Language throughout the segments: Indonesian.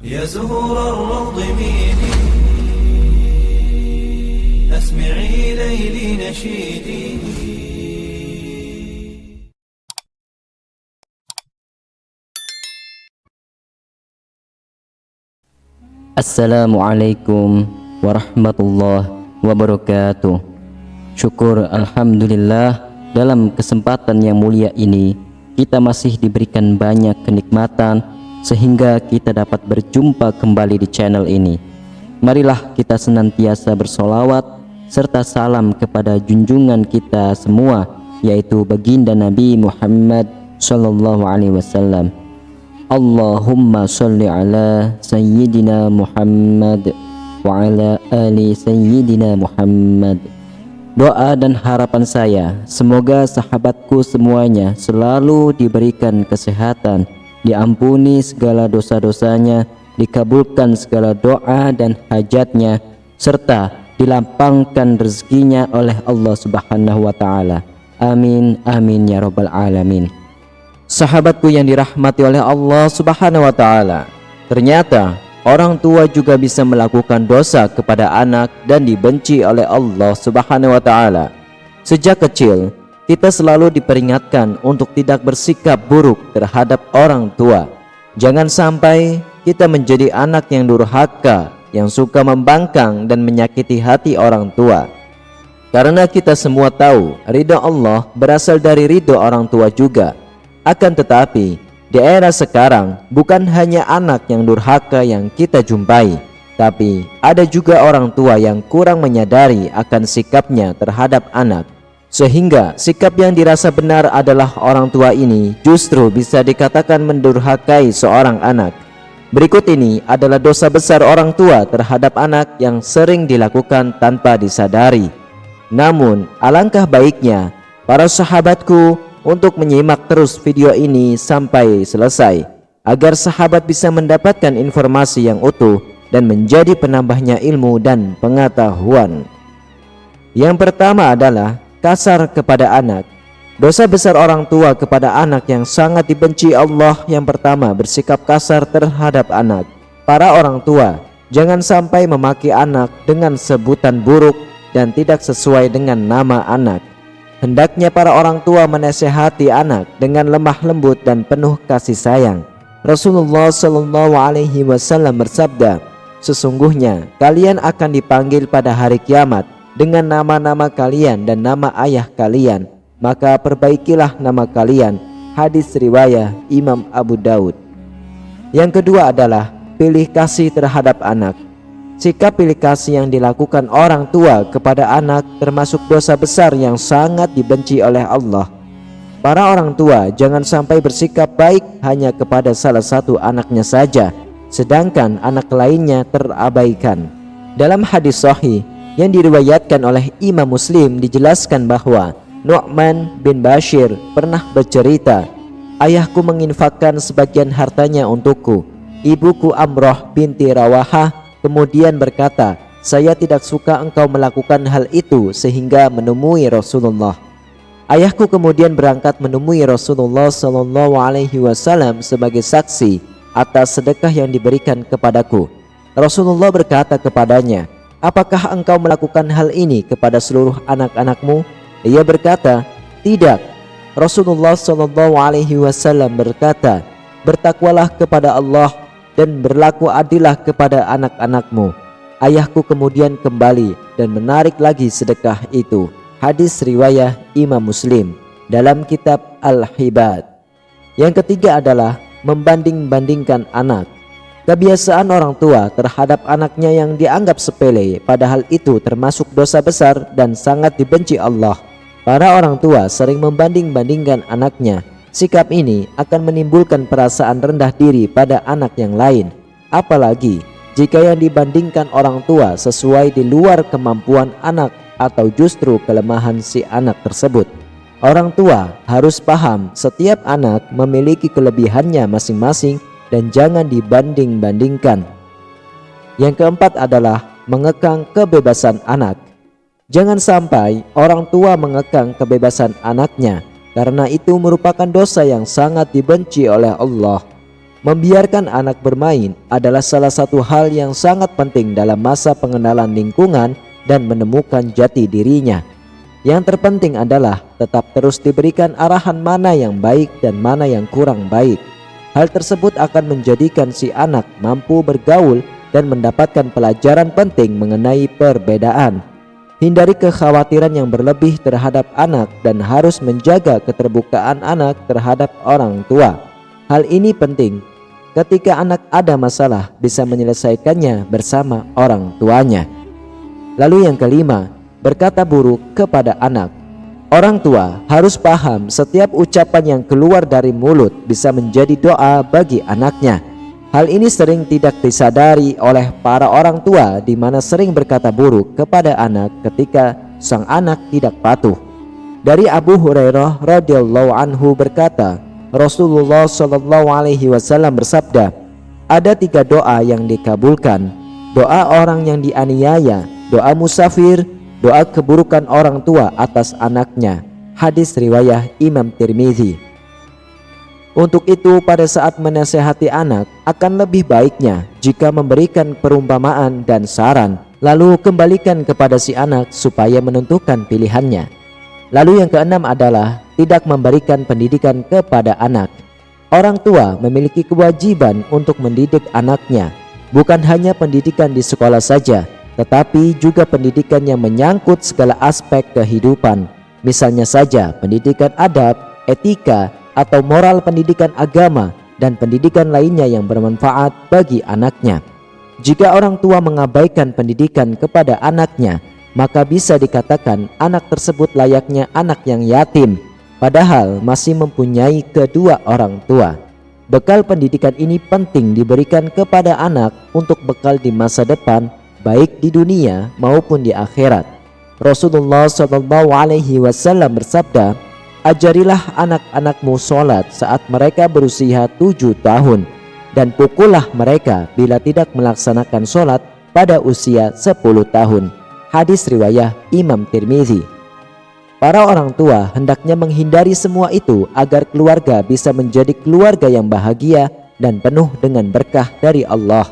يا زهور الروض ميدي أسمعي ليلي نشيدي. Assalamualaikum warahmatullahi wabarakatuh. Syukur alhamdulillah, dalam kesempatan yang mulia ini kita masih diberikan banyak kenikmatan sehingga kita dapat berjumpa kembali di channel ini. Marilah kita senantiasa bersolawat serta salam kepada junjungan kita semua, yaitu baginda Nabi Muhammad sallallahu alaihi wasallam. Allahumma sholli ala sayyidina Muhammad wa ala ali sayyidina Muhammad. Doa dan harapan saya, semoga sahabatku semuanya selalu diberikan kesehatan, diampuni segala dosa-dosanya, dikabulkan segala doa dan hajatnya, serta dilapangkan rezekinya oleh Allah Subhanahu wa taala. Amin amin ya rabbal alamin. Sahabatku yang dirahmati oleh Allah Subhanahu wa taala, ternyata orang tua juga bisa melakukan dosa kepada anak dan dibenci oleh Allah Subhanahu wa taala. Sejak kecil kita selalu diperingatkan untuk tidak bersikap buruk terhadap orang tua. Jangan sampai kita menjadi anak yang durhaka, yang suka membangkang dan menyakiti hati orang tua. Karena kita semua tahu ridha Allah berasal dari ridha orang tua juga. Akan tetapi di era sekarang bukan hanya anak yang durhaka yang kita jumpai, tapi ada juga orang tua yang kurang menyadari akan sikapnya terhadap anak, sehingga sikap yang dirasa benar adalah orang tua ini justru bisa dikatakan mendurhakai seorang anak. Berikut ini adalah dosa besar orang tua terhadap anak yang sering dilakukan tanpa disadari. Namun alangkah baiknya para sahabatku untuk menyimak terus video ini sampai selesai, agar sahabat bisa mendapatkan informasi yang utuh dan menjadi penambahnya ilmu dan pengetahuan. Yang pertama adalah kasar kepada anak. Dosa besar orang tua kepada anak yang sangat dibenci Allah. Yang pertama, bersikap kasar terhadap anak. Para orang tua jangan sampai memaki anak dengan sebutan buruk dan tidak sesuai dengan nama anak. Hendaknya para orang tua menasihati anak dengan lemah lembut dan penuh kasih sayang. Rasulullah sallallahu alaihi wasallam bersabda, sesungguhnya kalian akan dipanggil pada hari kiamat dengan nama-nama kalian dan nama ayah kalian, maka perbaikilah nama kalian. Hadis riwayat Imam Abu Daud. Yang kedua adalah pilih kasih terhadap anak. Sikap pilih kasih yang dilakukan orang tua kepada anak termasuk dosa besar yang sangat dibenci oleh Allah. Para orang tua jangan sampai bersikap baik hanya kepada salah satu anaknya saja, sedangkan anak lainnya terabaikan. Dalam hadis sahih yang diriwayatkan oleh Imam Muslim dijelaskan bahwa Nu'man bin Bashir pernah bercerita, ayahku menginfakkan sebagian hartanya untukku. Ibuku Amroh binti Rawahah kemudian berkata, saya tidak suka engkau melakukan hal itu sehingga menemui Rasulullah. Ayahku kemudian berangkat menemui Rasulullah sallallahu alaihi wasallam sebagai saksi atas sedekah yang diberikan kepadaku. Rasulullah berkata kepadanya, apakah engkau melakukan hal ini kepada seluruh anak-anakmu? Ia berkata, tidak. Rasulullah sallallahu alaihi wasallam berkata, bertakwalah kepada Allah dan berlaku adillah kepada anak-anakmu. Ayahku kemudian kembali dan menarik lagi sedekah itu. Hadis riwayat Imam Muslim dalam kitab Al-Hibad. Yang ketiga adalah membanding-bandingkan anak. Kebiasaan orang tua terhadap anaknya yang dianggap sepele, padahal itu termasuk dosa besar dan sangat dibenci Allah. Para orang tua sering membanding-bandingkan anaknya. Sikap ini akan menimbulkan perasaan rendah diri pada anak yang lain, apalagi jika yang dibandingkan orang tua sesuai di luar kemampuan anak atau justru kelemahan si anak tersebut. Orang tua harus paham setiap anak memiliki kelebihannya masing-masing dan jangan dibanding-bandingkan. Yang keempat adalah mengekang kebebasan anak. Jangan sampai orang tua mengekang kebebasan anaknya, karena itu merupakan dosa yang sangat dibenci oleh Allah. Membiarkan anak bermain adalah salah satu hal yang sangat penting dalam masa pengenalan lingkungan dan menemukan jati dirinya. Yang terpenting adalah tetap terus diberikan arahan mana yang baik dan mana yang kurang baik. Hal tersebut akan menjadikan si anak mampu bergaul dan mendapatkan pelajaran penting mengenai perbedaan. Hindari kekhawatiran yang berlebih terhadap anak dan harus menjaga keterbukaan anak terhadap orang tua. Hal ini penting ketika anak ada masalah bisa menyelesaikannya bersama orang tuanya. Lalu yang kelima, berkata buruk kepada anak. Orang tua harus paham setiap ucapan yang keluar dari mulut bisa menjadi doa bagi anaknya. Hal ini sering tidak disadari oleh para orang tua, di mana sering berkata buruk kepada anak ketika sang anak tidak patuh. Dari Abu Hurairah radhiyallahu anhu berkata, Rasulullah shallallahu alaihi wasallam bersabda, ada 3 doa yang dikabulkan: doa orang yang dianiaya, doa musafir, doa keburukan orang tua atas anaknya. Hadis riwayah Imam Tirmidzi. Untuk itu pada saat menasehati anak, akan lebih baiknya jika memberikan perumpamaan dan saran, lalu kembalikan kepada si anak supaya menentukan pilihannya. Lalu yang keenam adalah tidak memberikan pendidikan kepada anak. Orang tua memiliki kewajiban untuk mendidik anaknya, bukan hanya pendidikan di sekolah saja, tetapi juga pendidikan yang menyangkut segala aspek kehidupan. Misalnya saja pendidikan adab, etika, atau moral, pendidikan agama, dan pendidikan lainnya yang bermanfaat bagi anaknya. Jika orang tua mengabaikan pendidikan kepada anaknya, maka bisa dikatakan anak tersebut layaknya anak yang yatim, padahal masih mempunyai kedua orang tua. Bekal pendidikan ini penting diberikan kepada anak untuk bekal di masa depan, baik di dunia maupun di akhirat. Rasulullah SAW bersabda, ajarilah anak-anakmu sholat saat mereka berusia 7 tahun, dan pukullah mereka bila tidak melaksanakan sholat pada usia 10 tahun. Hadis riwayah Imam Tirmidzi. Para orang tua hendaknya menghindari semua itu agar keluarga bisa menjadi keluarga yang bahagia dan penuh dengan berkah dari Allah.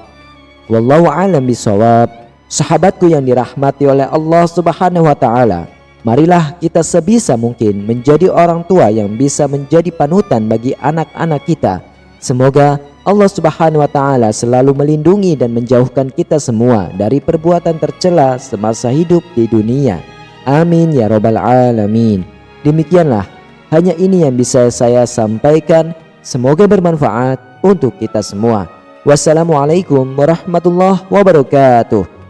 Wallahu a'lam bishawab. Sahabatku yang dirahmati oleh Allah Subhanahu wa taala, marilah kita sebisa mungkin menjadi orang tua yang bisa menjadi panutan bagi anak-anak kita. Semoga Allah Subhanahu wa taala selalu melindungi dan menjauhkan kita semua dari perbuatan tercela semasa hidup di dunia. Amin ya rabbal alamin. Demikianlah, hanya ini yang bisa saya sampaikan. Semoga bermanfaat untuk kita semua. Wassalamualaikum warahmatullahi wabarakatuh.